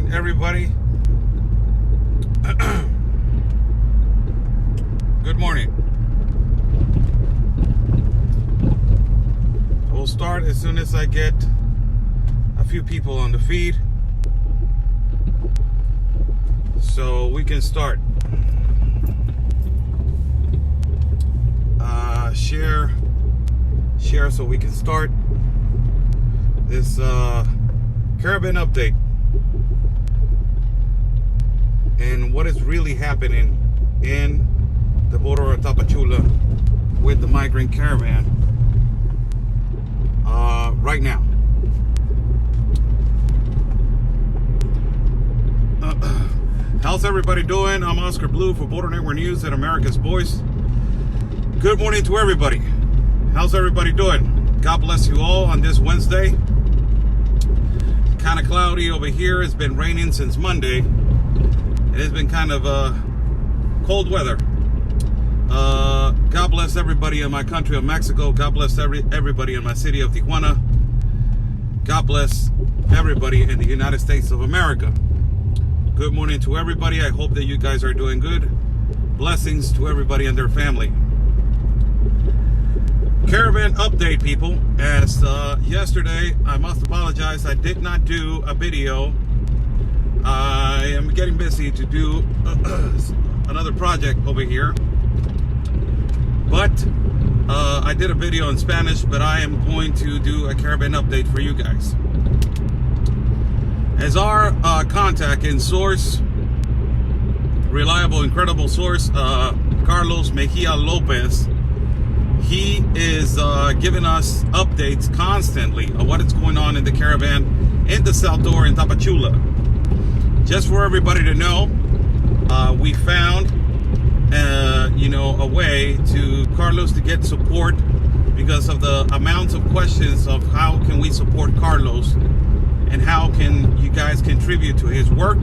morning, everybody. Good morning. We'll start as soon as I get a few people on the feed, so we can start. Share so we can start this caravan update and what is really happening in the border of Tapachula with the migrant caravan right now. How's everybody doing? I'm Oscar Blue for Border Network News and America's Voice. Good morning to everybody. How's everybody doing? God bless you all on this Wednesday. Kind of cloudy over here. It's been raining since Monday. It has been kind of cold weather. God bless everybody in my country of Mexico. God bless everybody in my city of Tijuana. God bless everybody in the United States of America. Good morning to everybody. I hope that you guys are doing good. Blessings to everybody and their family. Caravan update, people. As yesterday, I must apologize, I did not do a video. I am getting busy to do another project over here, but I did a video in Spanish, but I am going to do a caravan update for you guys. As our contact and source, reliable, incredible source, Carlos Mejia Lopez, he is giving us updates constantly of what is going on in the caravan in the South Door in Tapachula. Just for everybody to know, we found, a way to Carlos to get support because of the amounts of questions of how can we support Carlos and how can you guys contribute to his work.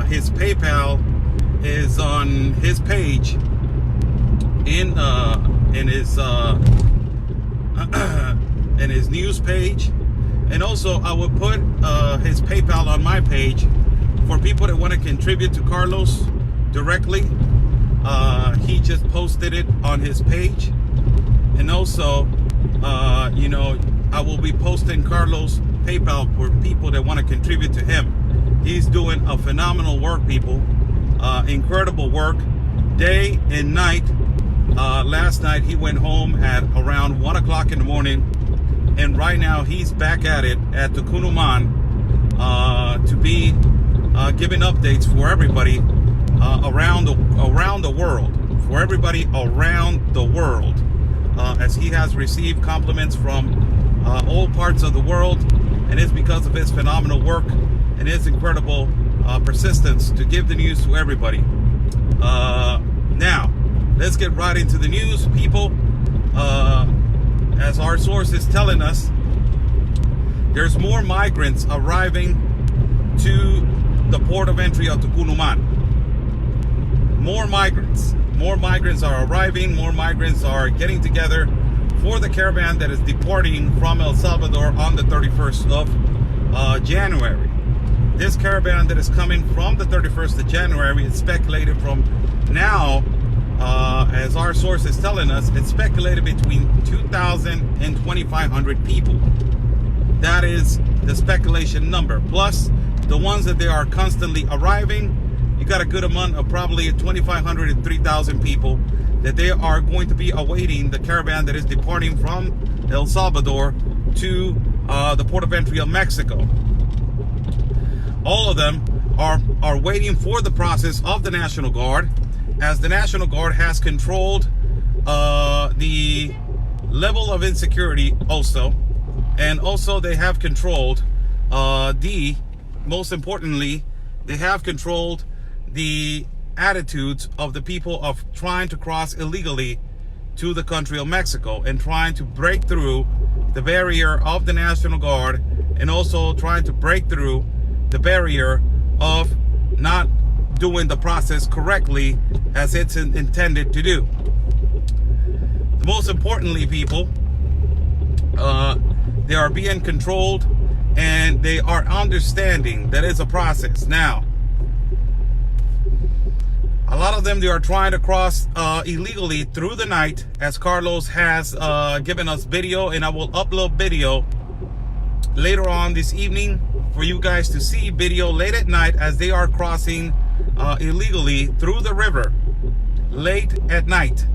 His PayPal is on his page in his news page, and also I will put his PayPal on my page for people that want to contribute to Carlos directly. He just posted it on his page, and also I will be posting Carlos PayPal for people that want to contribute to him. He's doing a phenomenal work, people. Incredible work, day and night. Last night he went home at around 1 o'clock in the morning, and right now he's back at it at the Kunuman to be giving updates for everybody around the world, for everybody around the world, as he has received compliments from all parts of the world, and it's because of his phenomenal work and his incredible persistence to give the news to everybody. Now, let's get right into the news, people. As our source is telling us, there's more migrants arriving to the port of entry of Tucunuman. More migrants are arriving. More migrants are getting together for the caravan that is departing from El Salvador on the 31st of January. This caravan that is coming from the 31st of January is speculated from now, as our source is telling us, it's speculated between 2,000 and 2,500 people. That is the speculation number. Plus the ones that they are constantly arriving, you got a good amount of probably 2,500 and 3,000 people that they are going to be awaiting the caravan that is departing from El Salvador to the port of entry of Mexico. All of them are waiting for the process of the National Guard, as the National Guard has controlled the level of insecurity also, and also they have controlled most importantly, they have controlled the attitudes of the people of trying to cross illegally to the country of Mexico and trying to break through the barrier of the National Guard, and also trying to break through the barrier of not doing the process correctly as it's intended to do. Most importantly, people, they are being controlled and they are understanding that it's a process. Now, a lot of them, they are trying to cross illegally through the night, as Carlos has given us video, and I will upload video later on this evening for you guys to see video late at night as they are crossing illegally through the river late at night,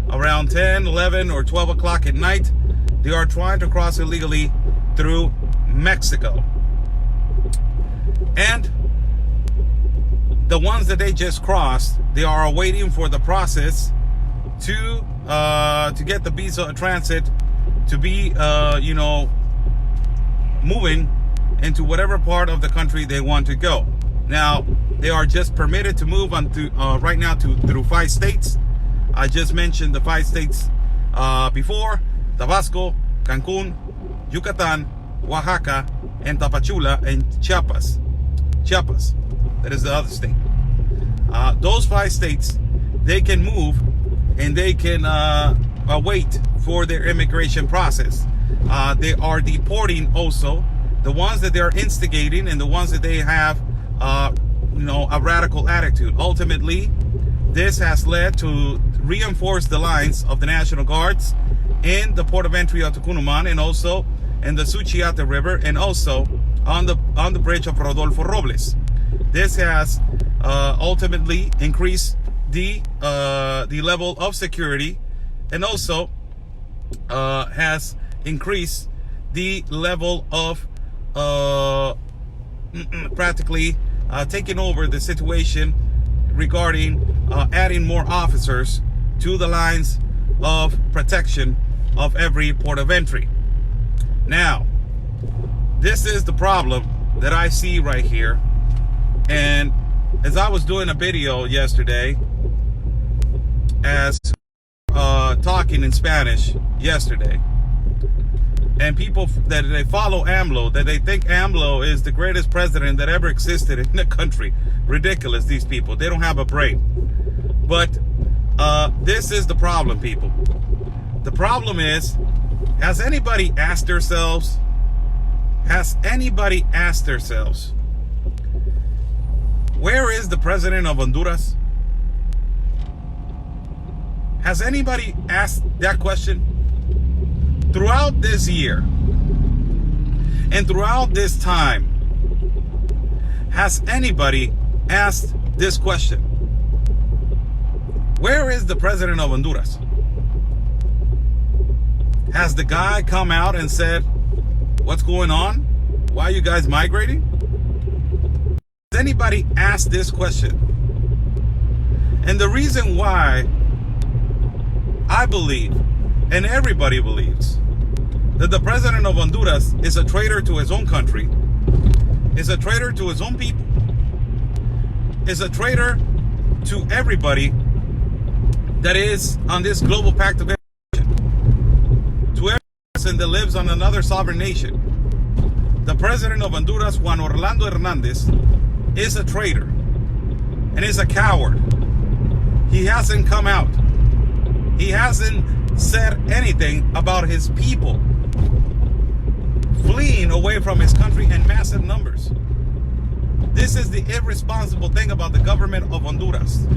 around 10, 11, or 12 o'clock at night. They are trying to cross illegally through Mexico. And the ones that they just crossed, they are waiting for the process to get the visa of transit to be, you know, moving into whatever part of the country they want to go. Now, they are just permitted to move on to, right now through 5 states. I just mentioned the 5 states before: Tabasco, Cancun, Yucatan, Oaxaca, and Tapachula, and Chiapas. That is the other state. Those 5 states, they can move and they can wait for their immigration process. They are deporting also the ones that they are instigating and the ones that they have, you know, a radical attitude. Ultimately, this has led to reinforce the lines of the National Guards in the port of entry of Tucunuman, and also in the Suchiate River, and also on the bridge of Rodolfo Robles. This has ultimately increased the level of security, and also has increased the level of practically taking over the situation regarding adding more officers to the lines of protection of every port of entry. Now, this is the problem that I see right here. And as I was doing a video yesterday, as talking in Spanish yesterday, and people that they follow AMLO, that they think AMLO is the greatest president that ever existed in the country. Ridiculous, these people. They don't have a brain. But this is the problem, people. The problem is, has anybody asked themselves, where is the president of Honduras? Has anybody asked that question? Throughout this year and throughout this time, has anybody asked this question? Where is the president of Honduras? Has the guy come out and said, what's going on? Why are you guys migrating? Has anybody asked this question? And the reason why I believe, and everybody believes, that the president of Honduras is a traitor to his own country, is a traitor to his own people, is a traitor to everybody that is on this global pact of nation, to every person that lives on another sovereign nation. The president of Honduras, Juan Orlando Hernandez, is a traitor and is a coward. He hasn't come out. He hasn't said anything about his people fleeing away from his country in massive numbers. This is the irresponsible thing about the government of Honduras.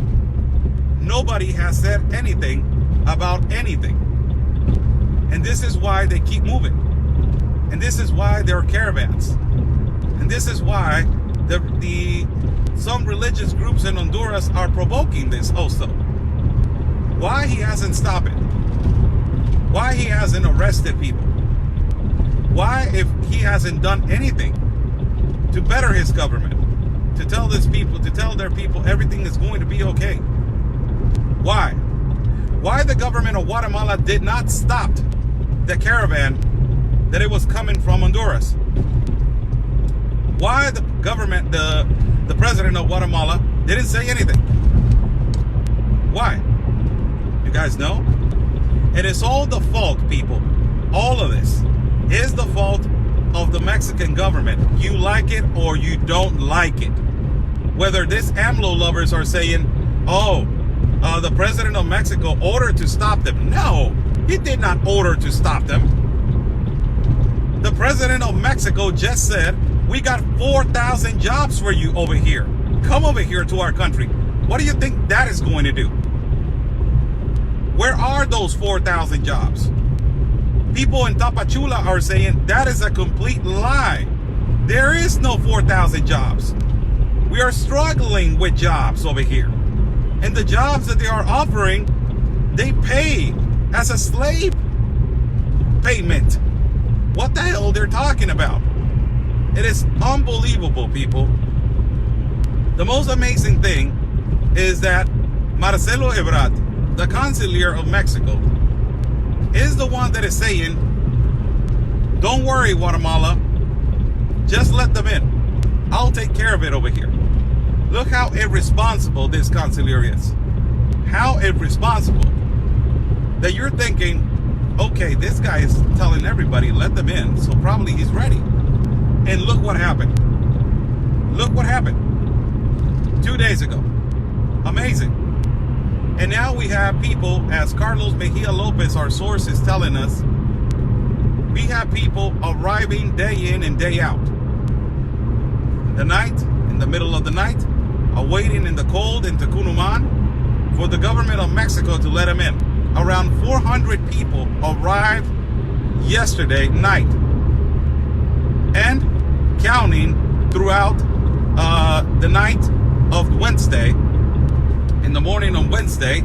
Nobody has said anything about anything. And this is why they keep moving. And this is why there are caravans. And this is why some religious groups in Honduras are provoking this also. Why he hasn't stopped it? Why he hasn't arrested people? Why, if he hasn't done anything to better his government, to tell their people everything is going to be okay? Why? Why the government of Guatemala did not stop the caravan that it was coming from Honduras? Why the government, the president of Guatemala didn't say anything? Why? You guys know? It is all the fault, people. All of this is the fault of the Mexican government. You like it or you don't like it. Whether this AMLO lovers are saying, oh, the president of Mexico ordered to stop them. No, he did not order to stop them. The president of Mexico just said, we got 4,000 jobs for you over here. Come over here to our country. What do you think that is going to do? Where are those 4,000 jobs? People in Tapachula are saying that is a complete lie. There is no 4,000 jobs. We are struggling with jobs over here. And the jobs that they are offering, they pay as a slave payment. What the hell they're talking about? It is unbelievable, people. The most amazing thing is that Marcelo Ebrard, the Canciller of Mexico, is the one that is saying, don't worry, Guatemala, just let them in. I'll take care of it over here. Look how irresponsible this Canciller is. How irresponsible that you're thinking, okay, this guy is telling everybody, let them in, so probably he's ready. And look what happened. Look what happened 2 days ago. Amazing. And now we have people, as Carlos Mejia Lopez, our source, is telling us, we have people arriving day in and day out. In the night, in the middle of the night, awaiting in the cold in Tucunuman for the government of Mexico to let them in. Around 400 people arrived yesterday night and counting throughout the night of Wednesday. In the morning on Wednesday,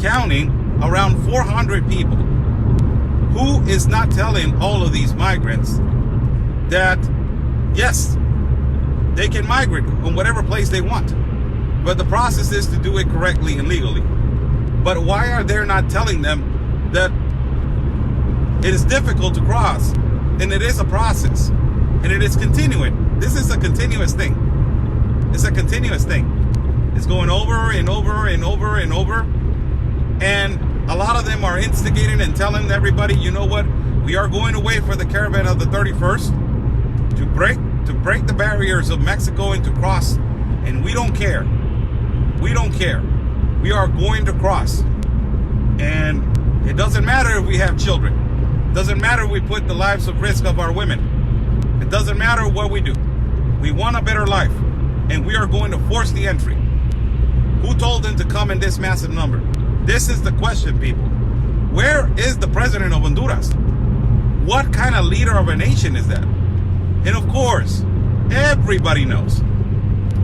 counting around 400 people. Who is not telling all of these migrants that, yes, they can migrate from whatever place they want, but the process is to do it correctly and legally. But why are they not telling them that it is difficult to cross, and it is a process, and it is continuing? This is a continuous thing. It's a continuous thing. It's going over and over and over and over. And a lot of them are instigating and telling everybody, you know what? We are going to wait for the caravan of the 31st to break the barriers of Mexico and to cross. And we don't care. We don't care. We are going to cross. And it doesn't matter if we have children. It doesn't matter if we put the lives at risk of our women. It doesn't matter what we do. We want a better life. And we are going to force the entry. Who told them to come in this massive number? This is the question, people. Where is the president of Honduras? What kind of leader of a nation is that? And of course, everybody knows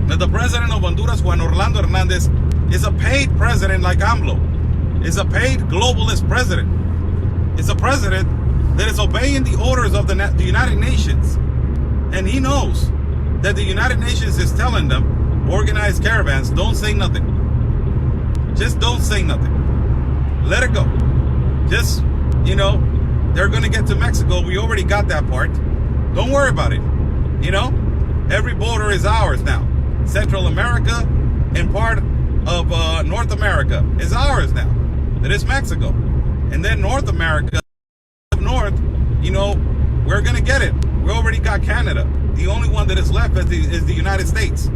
that the president of Honduras, Juan Orlando Hernandez, is a paid president like AMLO. Is a paid globalist president. It's a president that is obeying the orders of the United Nations. And he knows that the United Nations is telling them, organized caravans, don't say nothing. Just don't say nothing. Let it go. Just, you know, they're going to get to Mexico. We already got that part. Don't worry about it. You know, every border is ours now. Central America and part of North America is ours now. That is Mexico. And then North America, north, you know, we're going to get it. We already got Canada. The only one that is left is the United States.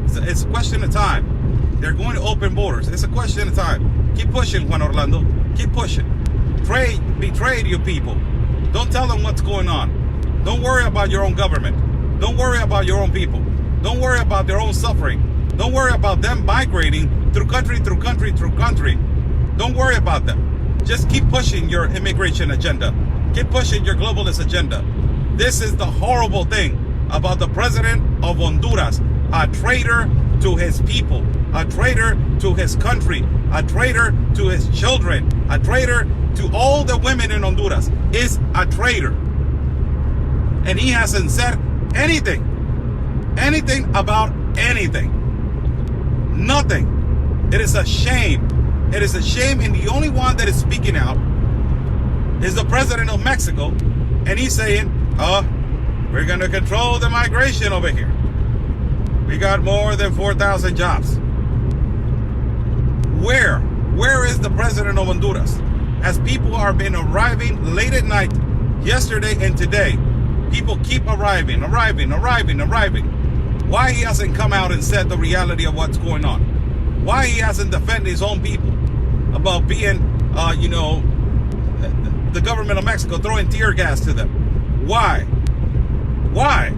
It's a question of time. They're going to open borders. It's a question of time. Keep pushing, Juan Orlando. Keep pushing. Betray your people. Don't tell them what's going on. Don't worry about your own government. Don't worry about your own people. Don't worry about their own suffering. Don't worry about them migrating through country, through country, through country. Don't worry about them. Just keep pushing your immigration agenda. Keep pushing your globalist agenda. This is the horrible thing about the president of Honduras. A traitor to his people, a traitor to his country, a traitor to his children, a traitor to all the women in Honduras, is a traitor. And he hasn't said anything about anything. Nothing. It is a shame. It is a shame, and the only one that is speaking out is the president of Mexico, and he's saying, we're going to control the migration over here. We got more than 4,000 jobs. Where is the president of Honduras? As people are been arriving late at night, yesterday and today, people keep arriving. Why he hasn't come out and said the reality of what's going on? Why he hasn't defended his own people about being, the government of Mexico throwing tear gas to them? Why? Why?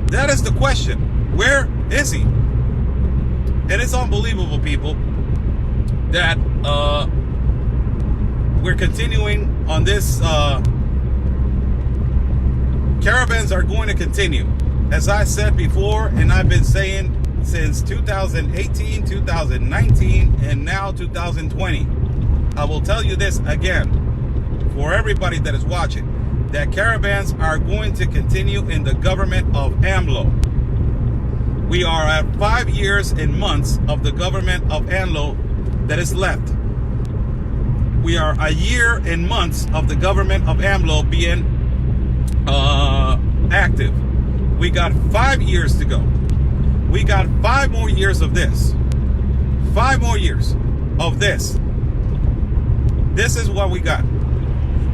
That is the question. Where is he? And it's unbelievable, people, that we're continuing on this. Caravans are going to continue. As I said before, and I've been saying since 2018, 2019, and now 2020. I will tell you this again, for everybody that is watching, that caravans are going to continue in the government of AMLO. We are at 5 years and months of the government of AMLO that is left. We are a year and months of the government of AMLO being active. We got 5 years to go. We got 5 more years of this. 5 more years of this. This is what we got.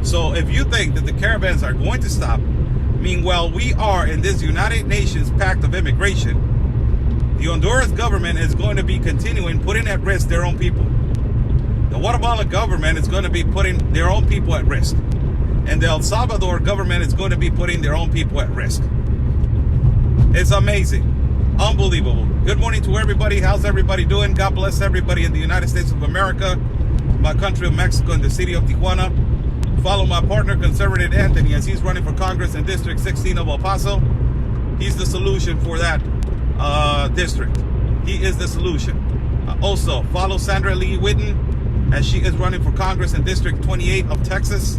So if you think that the caravans are going to stop, meanwhile we are in this United Nations Pact of Immigration, the Honduras government is going to be continuing putting at risk their own people. The Guatemala government is going to be putting their own people at risk. And the El Salvador government is going to be putting their own people at risk. It's amazing. Unbelievable. Good morning to everybody. How's everybody doing? God bless everybody in the United States of America, my country of Mexico, and the city of Tijuana. Follow my partner, Conservative Anthony, as he's running for Congress in District 16 of El Paso. He's the solution for that district. He is the solution. Also, follow Sandra Lee Whitten as she is running for Congress in District 28 of Texas.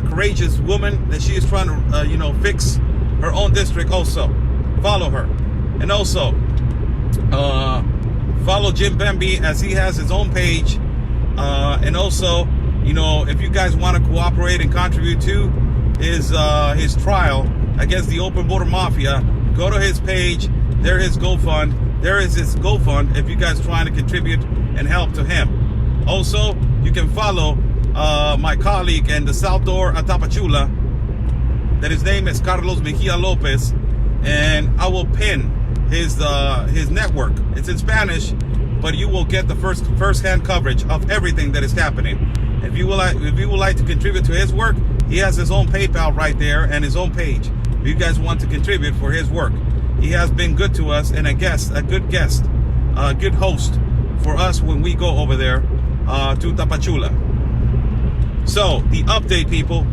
Courageous woman that she is trying to, fix her own district also. Follow her. And also, follow Jim Bemby as he has his own page. And also, if you guys want to cooperate and contribute to his trial against the open border mafia, go to his page. There is GoFund. There is his GoFund if you guys trying to contribute and help to him. Also, you can follow my colleague in the South Door at Tapachula, that his name is Carlos Mejia Lopez, and I will pin his network. It's in Spanish, but you will get the first-hand coverage of everything that is happening. If you would like to contribute to his work, he has his own PayPal right there and his own page. If you guys want to contribute for his work, he has been good to us and a good guest, a good host for us when we go over there to Tapachula. So the update, people.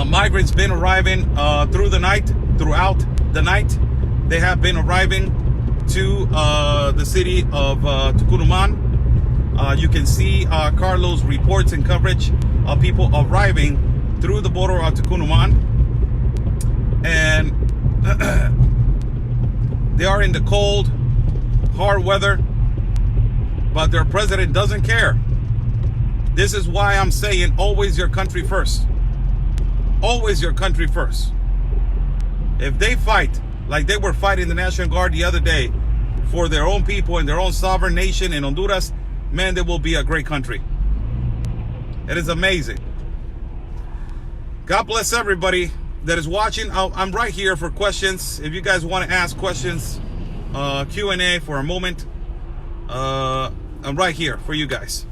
Migrants been arriving throughout the night. They have been arriving to the city of Tucumán. You can see Carlos' reports and coverage of people arriving through the border of Tucumán, and they are in the cold, hard weather, but their president doesn't care. This is why I'm saying always your country first. Always your country first. If they fight like they were fighting the National Guard the other day for their own people and their own sovereign nation in Honduras, man, they will be a great country. It is amazing. God bless everybody that is watching. I'm right here for questions. If you guys want to ask questions, Q&A for a moment, I'm right here for you guys.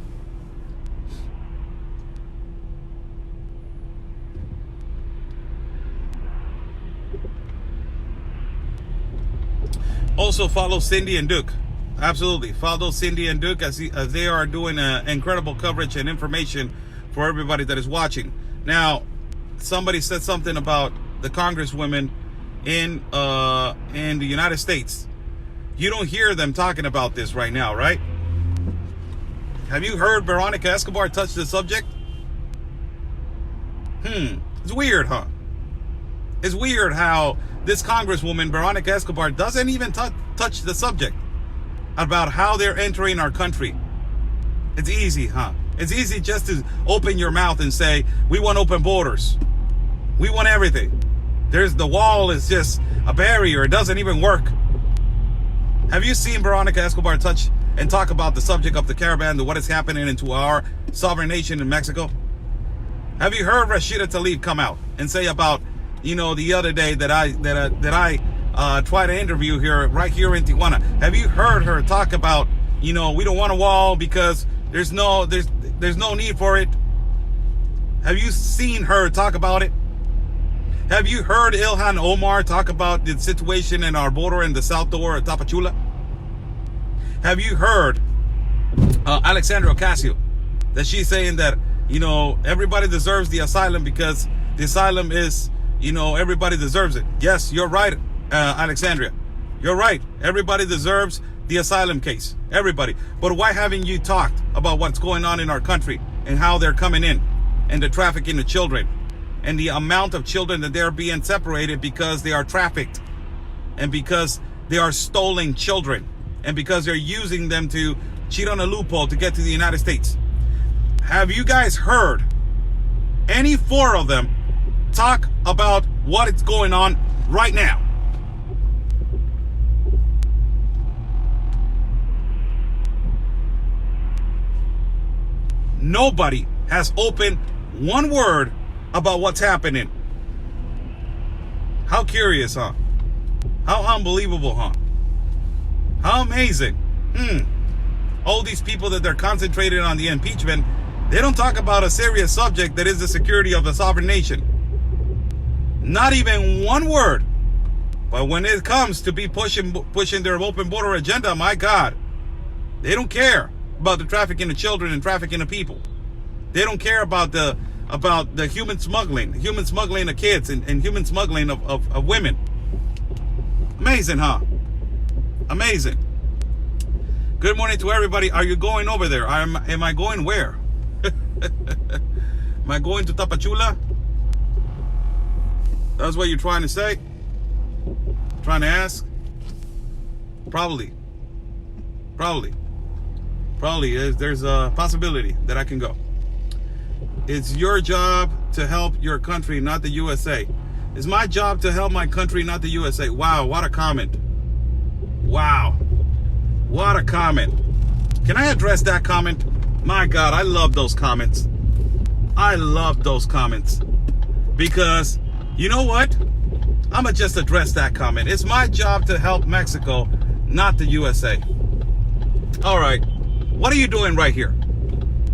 Also follow Cindy and Duke. Absolutely. Follow Cindy and Duke as they are doing incredible coverage and information for everybody that is watching. Now, somebody said something about the congresswomen in the United States. You don't hear them talking about this right now, right? Have you heard Veronica Escobar touch the subject? It's weird, huh? It's weird how this congresswoman, Veronica Escobar, doesn't even touch the subject about how they're entering our country. It's easy, huh? It's easy just to open your mouth and say, we want open borders. We want everything. The wall is just a barrier. It doesn't even work. Have you seen Veronica Escobar touch and talk about the subject of the caravan, what is happening into our sovereign nation in Mexico? Have you heard Rashida Tlaib come out and say about, the other day that I tried to interview right here in Tijuana? Have you heard her talk about, we don't want a wall because there's no need for it? Have you seen her talk about it? Have you heard Ilhan Omar talk about the situation in our border in the south door of Tapachula? Have you heard Alexandra Ocasio, that she's saying that, you know, everybody deserves the asylum because the asylum is, you know, everybody deserves it. Yes, you're right, Alexandria. You're right. Everybody deserves the asylum case. Everybody. But why haven't you talked about what's going on in our country and how they're coming in and the trafficking of children and the amount of children that they're being separated because they are trafficked and because they are stolen children and because they're using them to cheat on a loophole to get to the United States? Have you guys heard any four of them talk about what is going on right now? Nobody has opened one word about what's happening. How curious, huh? How unbelievable, huh? How amazing. All these people that they're concentrating on the impeachment, they don't talk about a serious subject that is the security of the sovereign nation. Not even one word. But when it comes to be pushing their open border agenda, my God, they don't care about the trafficking of children and trafficking of people. They don't care about the human smuggling of kids and human smuggling of women. Amazing, huh? Amazing. Good morning to everybody. Are you going over there? Am I going where? Am I going to Tapachula? That's what you're trying to say? Trying to ask? Probably. There's a possibility that I can go. It's your job to help your country, not the USA. It's my job to help my country, not the USA. Wow, what a comment. Wow. What a comment. Can I address that comment? My God, I love those comments. I love those comments. Because, you know what? I'm going to just address that comment. It's my job to help Mexico, not the USA. All right. What are you doing right here?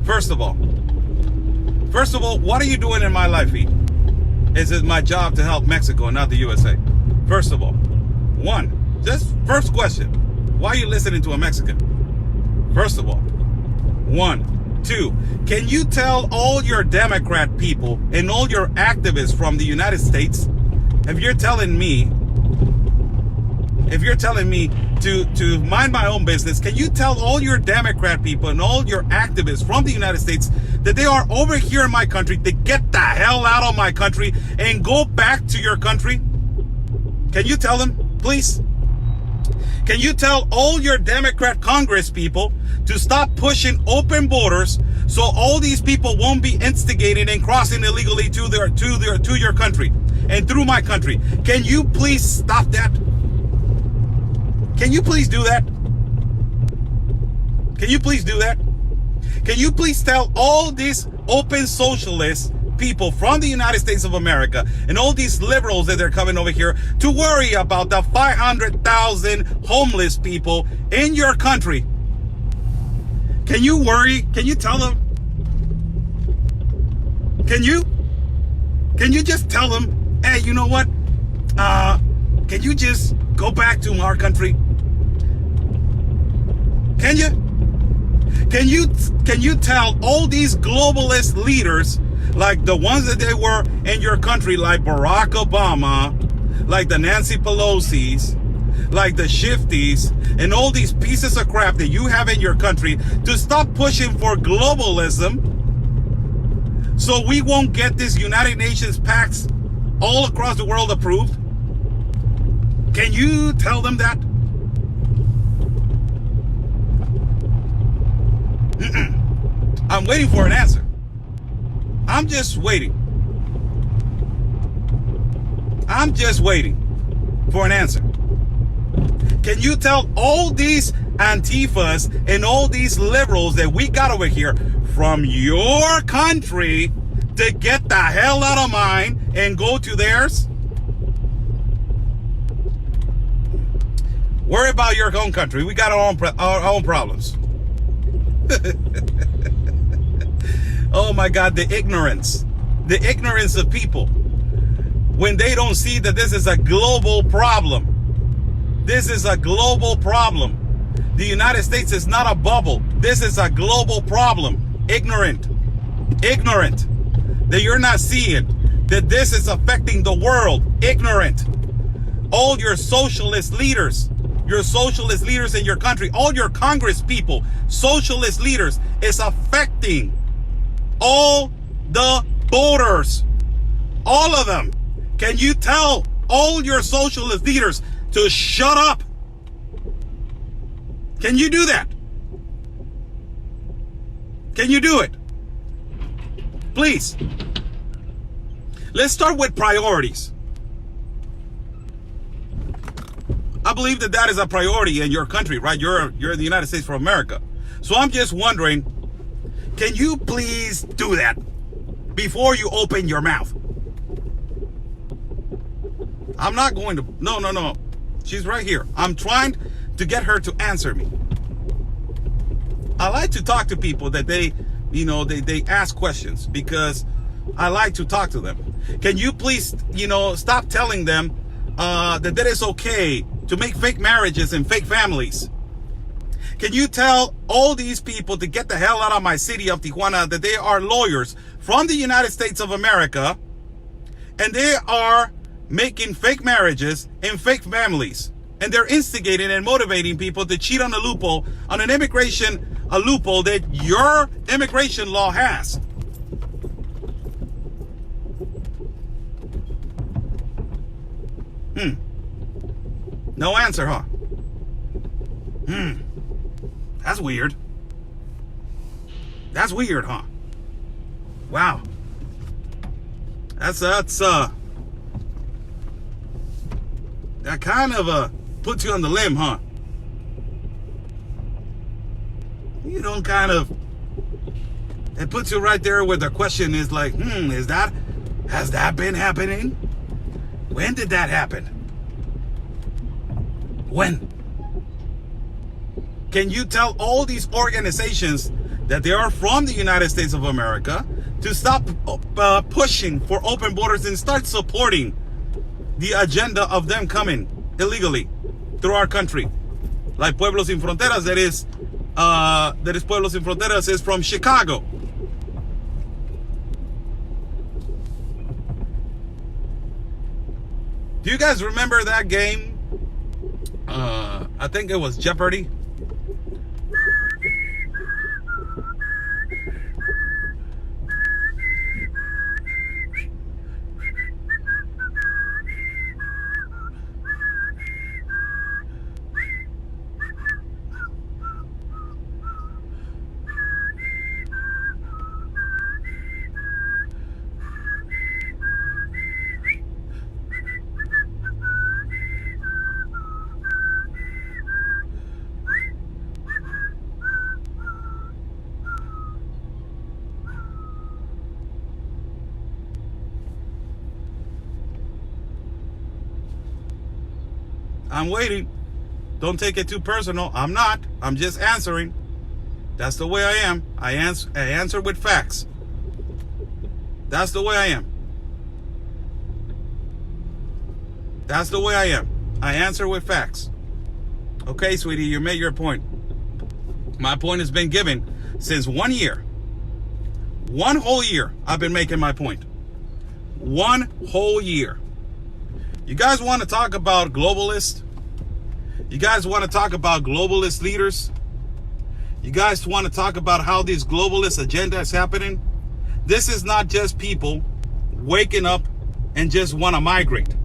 First of all, what are you doing in my life, E? Is it my job to help Mexico and not the USA? First of all. One, just first question. Why are you listening to a Mexican? First of all. One. Two, can you tell all your Democrat people and all your activists from the United States, if you're telling me to mind my own business, can you tell all your Democrat people and all your activists from the United States that they are over here in my country to get the hell out of my country and go back to your country? Can you tell them, please? Can you tell all your Democrat Congress people to stop pushing open borders so all these people won't be instigating and crossing illegally to your country and through my country? Can you please stop that? Can you please do that? Can you please do that? Can you please tell all these open socialist people from the United States of America and all these liberals that they're coming over here to worry about the 500,000 homeless people in your country? Can you worry? Can you tell them? Can you just tell them, hey, you know what? Can you just go back to our country? Can you? Can you tell all these globalist leaders, like the ones that they were in your country, like Barack Obama, like the Nancy Pelosi's, like the Shifties, and all these pieces of crap that you have in your country, to stop pushing for globalism so we won't get this United Nations pacts all across the world approved? Can you tell them that? I'm waiting for an answer. I'm just waiting for an answer. Can you tell all these Antifas and all these liberals that we got over here from your country to get the hell out of mine and go to theirs? Worry about your own country. We got our own problems. Oh my God, the ignorance the ignorance of people when they don't see that this is a global problem. This is a global problem. The United States is not a bubble. This is a global problem. Ignorant. That you're not seeing that this is affecting the world. Ignorant. All your socialist leaders in your country, all your Congress people, socialist leaders, is affecting all the voters. All of them. Can you tell all your socialist leaders to shut up? Can you do that? Can you do it? Please. Let's start with priorities. I believe that that is a priority in your country, right? You're the United States of America. So I'm just wondering, can you please do that before you open your mouth? I'm not going to, no. She's right here. I'm trying to get her to answer me. I like to talk to people that they ask questions because I like to talk to them. Can you please, stop telling them that it is okay to make fake marriages and fake families? Can you tell all these people to get the hell out of my city of Tijuana that they are lawyers from the United States of America and they are making fake marriages and fake families, and they're instigating and motivating people to cheat on a loophole, on an immigration, a loophole that your immigration law has. No answer, huh? That's weird. That's weird, huh? Wow. That kind of puts you on the limb, huh? You don't it puts you right there where the question is like, has that been happening? When did that happen? When? Can you tell all these organizations that they are from the United States of America to stop pushing for open borders and start supporting the agenda of them coming illegally through our country? Like Pueblos Sin Fronteras, that is Pueblos Sin Fronteras is from Chicago. Do you guys remember that game? I think it was Jeopardy. I'm waiting. Don't take it too personal. I'm not. I'm just answering. That's the way I am. I answer with facts. That's the way I am. That's the way I am. I answer with facts. Okay, sweetie, you made your point. My point has been given since 1 year. 1 whole year I've been making my point. 1 whole year. You guys want to talk about globalists? You guys want to talk about globalist leaders? You guys want to talk about how this globalist agenda is happening? This is not just people waking up and just want to migrate.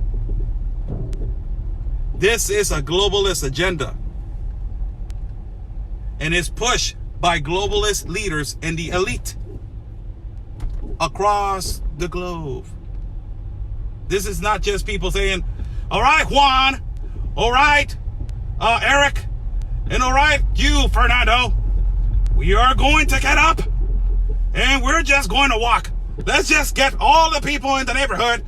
This is a globalist agenda. And it's pushed by globalist leaders and the elite across the globe. This is not just people saying, all right, Juan, all right, Eric, and all right, you, Fernando, we are going to get up and we're just going to walk. Let's just get all the people in the neighborhood.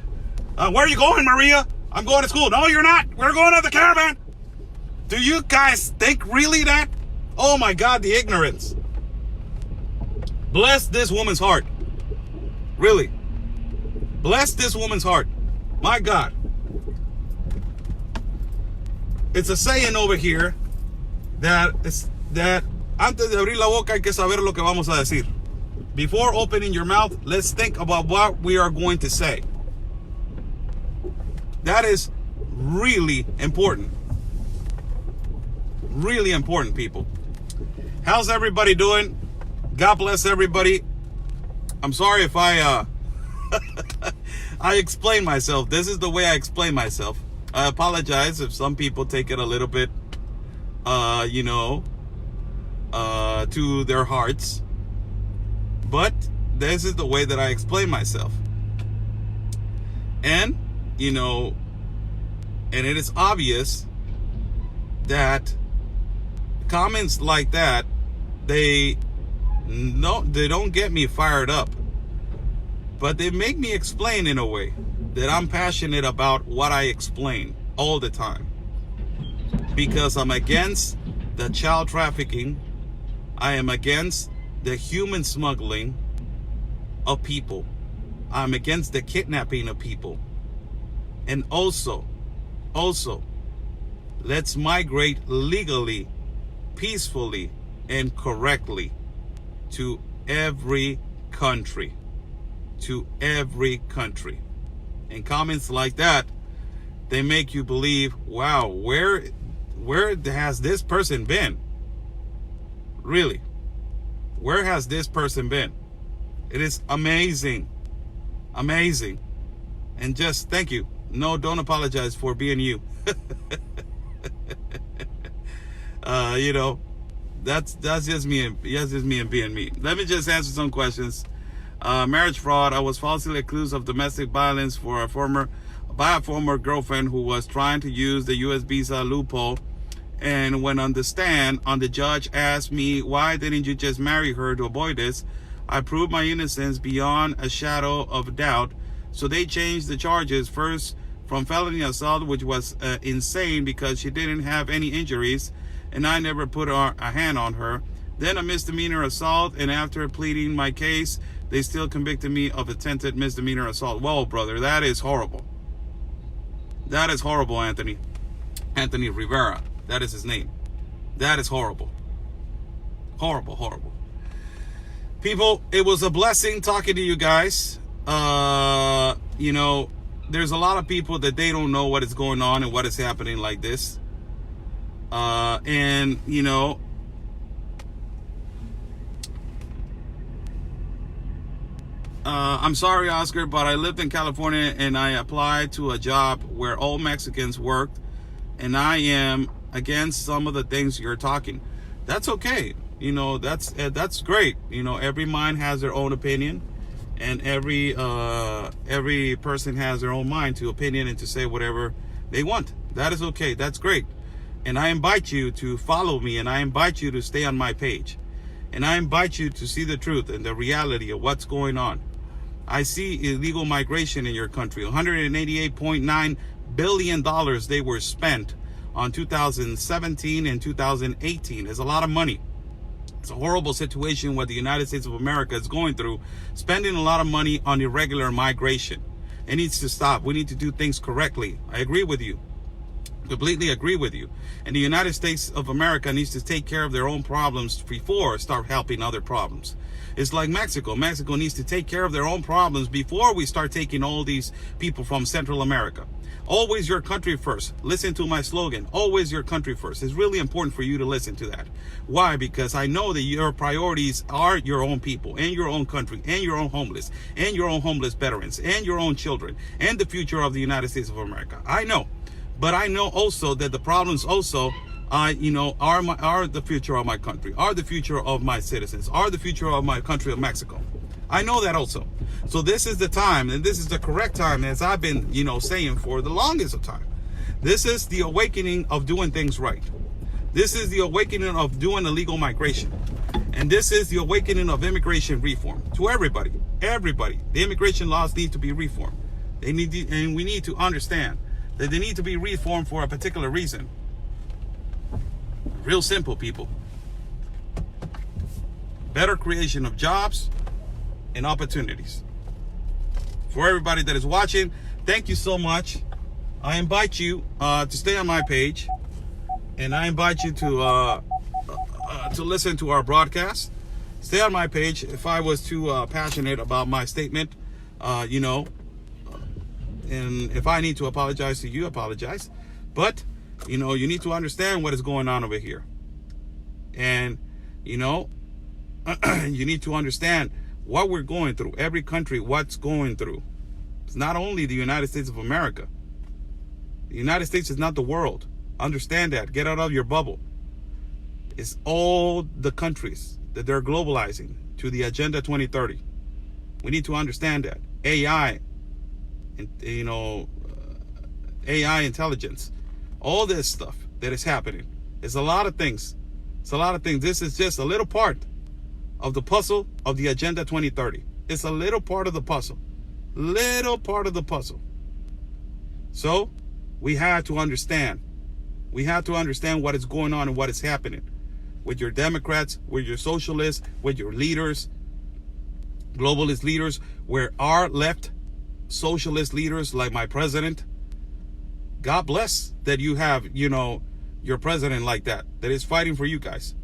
Where are you going, Maria? I'm going to school. No, you're not. We're going to the caravan. Do you guys think really that? Oh my God, the ignorance. Bless this woman's heart. Really. Bless this woman's heart. My God. It's a saying over here that antes de abrir la boca hay que saber lo que vamos a decir. Before opening your mouth, let's think about what we are going to say. That is really important. Really important, people. How's everybody doing? God bless everybody. I'm sorry if I I explain myself. This is the way I explain myself. I apologize if some people take it a little bit, to their hearts. But this is the way that I explain myself. And, and it is obvious that comments like that, they don't get me fired up. But they make me explain in a way that I'm passionate about what I explain all the time. Because I'm against the child trafficking. I am against the human smuggling of people. I'm against the kidnapping of people. And also, let's migrate legally, peacefully, and correctly to every country. To every country. And comments like that, they make you believe, wow, where has this person been? Really? Where has this person been? It is amazing. Amazing. And just thank you. No, don't apologize for being you. That's just me and being me. Let me just answer some questions. Marriage fraud. I was falsely accused of domestic violence by a former girlfriend who was trying to use the U.S. visa loophole. And when on the stand, the judge asked me, why didn't you just marry her to avoid this? I proved my innocence beyond a shadow of doubt. So they changed the charges first from felony assault, which was insane because she didn't have any injuries and I never put a hand on her. Then a misdemeanor assault, and after pleading my case, they still convicted me of attempted misdemeanor assault. Whoa, brother, that is horrible. That is horrible, Anthony. Anthony Rivera. That is his name. That is horrible. Horrible, horrible. People, it was a blessing talking to you guys. There's a lot of people that they don't know what is going on and what is happening like this. I'm sorry, Oscar, but I lived in California and I applied to a job where all Mexicans worked, and I am against some of the things you're talking. That's okay. That's great. Every mind has their own opinion, and every person has their own mind to opinion and to say whatever they want. That is okay. That's great. And I invite you to follow me, and I invite you to stay on my page, and I invite you to see the truth and the reality of what's going on. I see illegal migration in your country. $188.9 billion they were spent on 2017 and 2018. It's a lot of money. It's a horrible situation what the United States of America is going through, spending a lot of money on irregular migration. It needs to stop. We need to do things correctly. I agree with you. Completely agree with you. And the United States of America needs to take care of their own problems before start helping other problems. It's like Mexico. Mexico needs to take care of their own problems before we start taking all these people from Central America. Always your country first. Listen to my slogan. Always your country first. It's really important for you to listen to that. Why? Because I know that your priorities are your own people and your own country and your own homeless and your own homeless veterans and your own children and the future of the United States of America. I know. But I know also that the problems also, are the future of my country, are the future of my citizens, are the future of my country of Mexico. I know that also. So this is the time, and this is the correct time, as I've been, saying for the longest of time. This is the awakening of doing things right. This is the awakening of doing illegal migration. And this is the awakening of immigration reform to everybody. Everybody. The immigration laws need to be reformed. And we need to understand that they need to be reformed for a particular reason. Real simple, people. Better creation of jobs and opportunities For everybody that is watching, thank you so much. I invite you to stay on my page, and I invite you to listen to our broadcast. Stay on my page. If I was too passionate about my statement, and if I need to apologize to you, apologize. But, you need to understand what is going on over here. And, you need to understand what we're going through. Every country, what's going through. It's not only the United States of America. The United States is not the world. Understand that. Get out of your bubble. It's all the countries that they're globalizing to the Agenda 2030. We need to understand that. AI, AI intelligence, all this stuff that is happening. It's a lot of things. It's a lot of things. This is just a little part of the puzzle of the Agenda 2030. It's a little part of the puzzle. Little part of the puzzle. So we have to understand. We have to understand what is going on and what is happening with your Democrats, with your socialists, with your leaders, globalist leaders, where our left socialist leaders like my president. God bless that you have, your president like that is fighting for you guys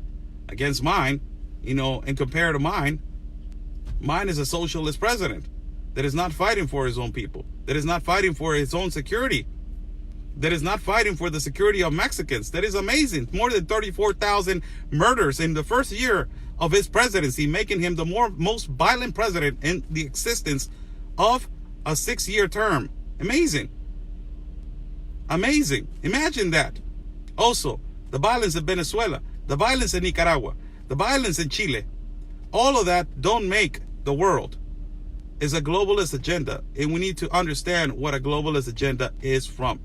against mine, and compared to mine is a socialist president that is not fighting for his own people, that is not fighting for his own security, that is not fighting for the security of Mexicans. That is amazing. More than 34,000 murders in the first year of his presidency, making him the most violent president in the existence of a 6-year term. Amazing. Amazing. Imagine that. Also, the violence in Venezuela, the violence in Nicaragua, the violence in Chile, all of that don't make the world. It's a globalist agenda, and we need to understand what a globalist agenda is from.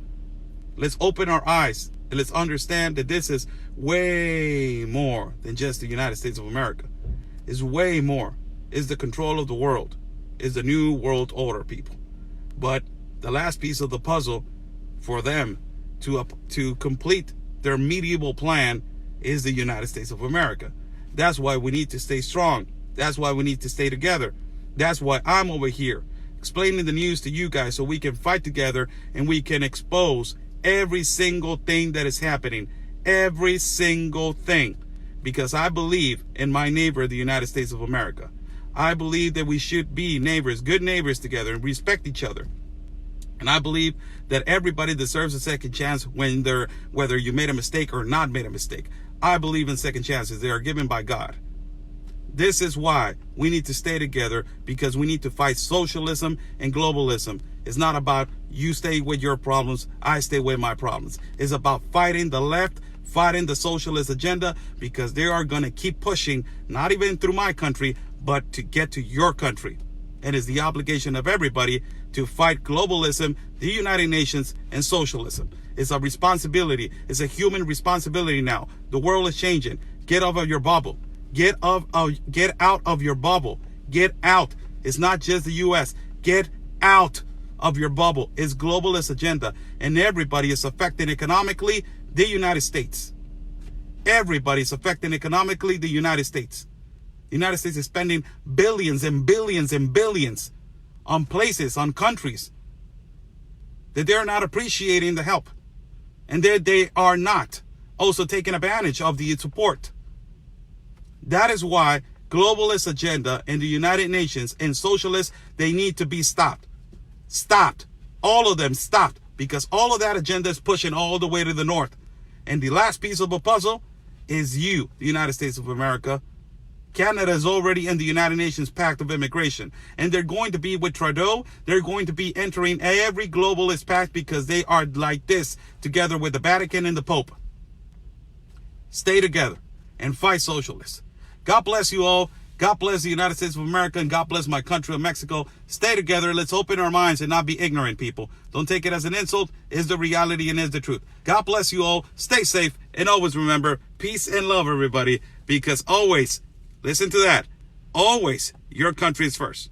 Let's open our eyes and let's understand that this is way more than just the United States of America. It's way more. It's the control of the world. It's the new world order, people. But the last piece of the puzzle for them to complete their medieval plan is the United States of America. That's why we need to stay strong. That's why we need to stay together. That's why I'm over here explaining the news to you guys so we can fight together and we can expose every single thing that is happening. Every single thing. Because I believe in my neighbor, the United States of America. I believe that we should be neighbors, good neighbors together, and respect each other. And I believe that everybody deserves a second chance whether you made a mistake or not made a mistake. I believe in second chances. They are given by God. This is why we need to stay together, because we need to fight socialism and globalism. It's not about you stay with your problems, I stay with my problems. It's about fighting the left, fighting the socialist agenda, because they are going to keep pushing, not even through my country, but to get to your country. And it's the obligation of everybody to fight globalism, the United Nations, and socialism. It's a responsibility. It's a human responsibility now. The world is changing. Get out of your bubble. Get out of your bubble. Get out. It's not just the U.S. Get out of your bubble. It's globalist agenda. And everybody is affected economically, the United States. Everybody is affected economically, the United States. The United States is spending billions and billions and billions on places, on countries, that they're not appreciating the help. And that they are not also taking advantage of the support. That is why globalist agenda and the United Nations and socialists, they need to be stopped. Stopped. All of them stopped. Because all of that agenda is pushing all the way to the north. And the last piece of the puzzle is you, the United States of America. Canada is already in the United Nations Pact of Immigration. And they're going to be with Trudeau. They're going to be entering every globalist pact because they are like this, together with the Vatican and the Pope. Stay together and fight socialists. God bless you all. God bless the United States of America, and God bless my country of Mexico. Stay together. Let's open our minds and not be ignorant, people. Don't take it as an insult. It's the reality and it's the truth. God bless you all. Stay safe. And always remember, peace and love, everybody. Because always, listen to that, always your country is first.